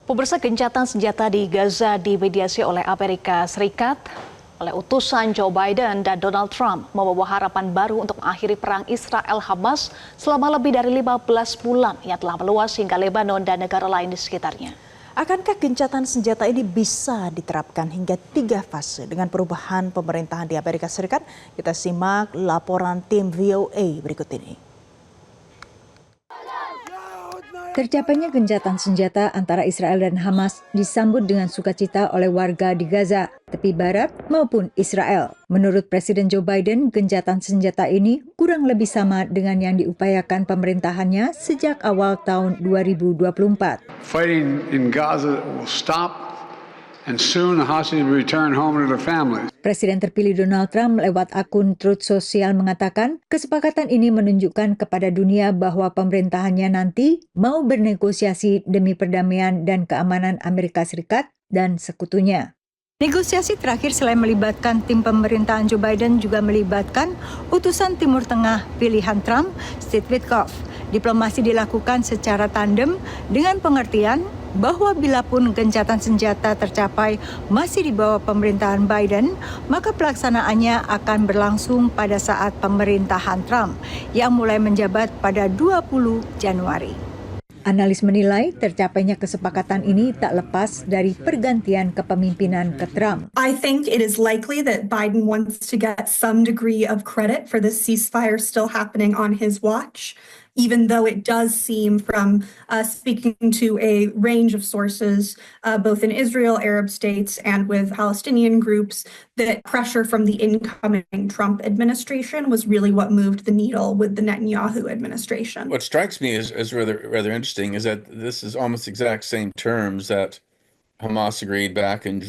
Pemirsa, gencatan senjata di Gaza dimediasi oleh Amerika Serikat, oleh utusan Joe Biden dan Donald Trump membawa harapan baru untuk mengakhiri perang Israel-Hamas selama lebih dari 15 bulan yang telah meluas hingga Lebanon dan negara lain di sekitarnya. Akankah gencatan senjata ini bisa diterapkan hingga 3 fase dengan perubahan pemerintahan di Amerika Serikat? Kita simak laporan tim VOA berikut ini. Tercapainya gencatan senjata antara Israel dan Hamas disambut dengan sukacita oleh warga di Gaza, tepi barat maupun Israel. Menurut Presiden Joe Biden, gencatan senjata ini kurang lebih sama dengan yang diupayakan pemerintahannya sejak awal tahun 2024. Fighting in Gaza will stop. And soon the hostages will return home to their families. Presiden terpilih Donald Trump lewat akun Truth Social mengatakan kesepakatan ini menunjukkan kepada dunia bahwa pemerintahannya nanti mau bernegosiasi demi perdamaian dan keamanan Amerika Serikat dan sekutunya. Negosiasi terakhir selain melibatkan tim pemerintahan Joe Biden juga melibatkan utusan Timur Tengah pilihan Trump, Steve Witkoff. Diplomasi dilakukan secara tandem dengan pengertian bahwa bila pun gencatan senjata tercapai masih di bawah pemerintahan Biden, maka pelaksanaannya akan berlangsung pada saat pemerintahan Trump yang mulai menjabat pada 20 Januari. Analis menilai tercapainya kesepakatan ini tak lepas dari pergantian kepemimpinan ke Trump. I think it is likely that Biden wants to get some degree of credit for the ceasefire still happening on his watch, even though it does seem from speaking to a range of sources, both in Israel, Arab states, and with Palestinian groups, that pressure from the incoming Trump administration was really what moved the needle with the Netanyahu administration. What strikes me as rather interesting is that this is almost exact same terms that Hamas agreed back in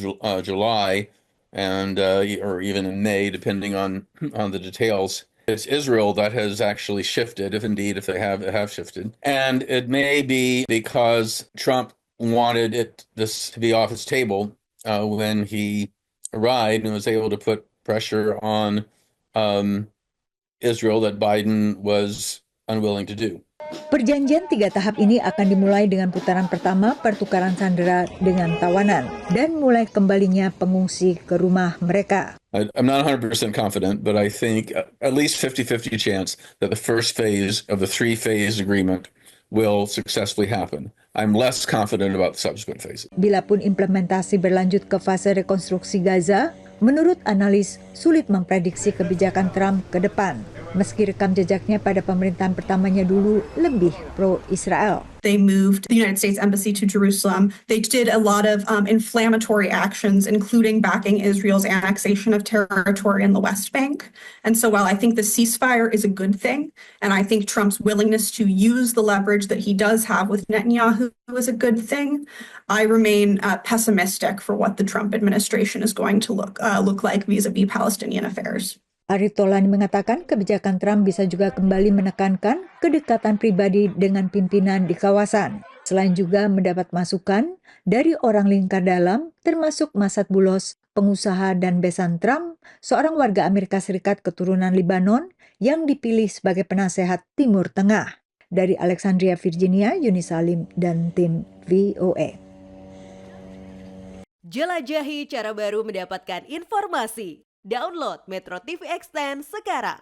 July and or even in May, depending on the details. It's Israel that has actually shifted, if they have shifted. And it may be because Trump wanted this to be off his table when he arrived and was able to put pressure on Israel that Biden was unwilling to do. Perjanjian 3 tahap ini akan dimulai dengan putaran pertama pertukaran sandera dengan tawanan dan mulai kembalinya pengungsi ke rumah mereka. I'm not 100% confident, but I think at least 50-50 chance that the first phase of the 3-phase agreement will successfully happen. I'm less confident about the subsequent phases. Bila pun implementasi berlanjut ke fase rekonstruksi Gaza, menurut analis sulit memprediksi kebijakan Trump ke depan. Meski rekam jejaknya pada pemerintahan pertamanya dulu lebih pro-Israel. They moved the United States Embassy to Jerusalem. They did a lot of inflammatory actions, including backing Israel's annexation of territory in the West Bank. And so while I think the ceasefire is a good thing, and I think Trump's willingness to use the leverage that he does have with Netanyahu is a good thing, I remain pessimistic for what the Trump administration is going to look like vis-a-vis Palestinian affairs. Arif Tolani mengatakan kebijakan Trump bisa juga kembali menekankan kedekatan pribadi dengan pimpinan di kawasan. Selain juga mendapat masukan dari orang lingkar dalam, termasuk Masad Bulos, pengusaha dan besan Trump, seorang warga Amerika Serikat keturunan Lebanon yang dipilih sebagai penasehat Timur Tengah. Dari Alexandria, Virginia, Yuni Salim dan tim VOA. Jelajahi cara baru mendapatkan informasi. Download Metro TV Extend sekarang.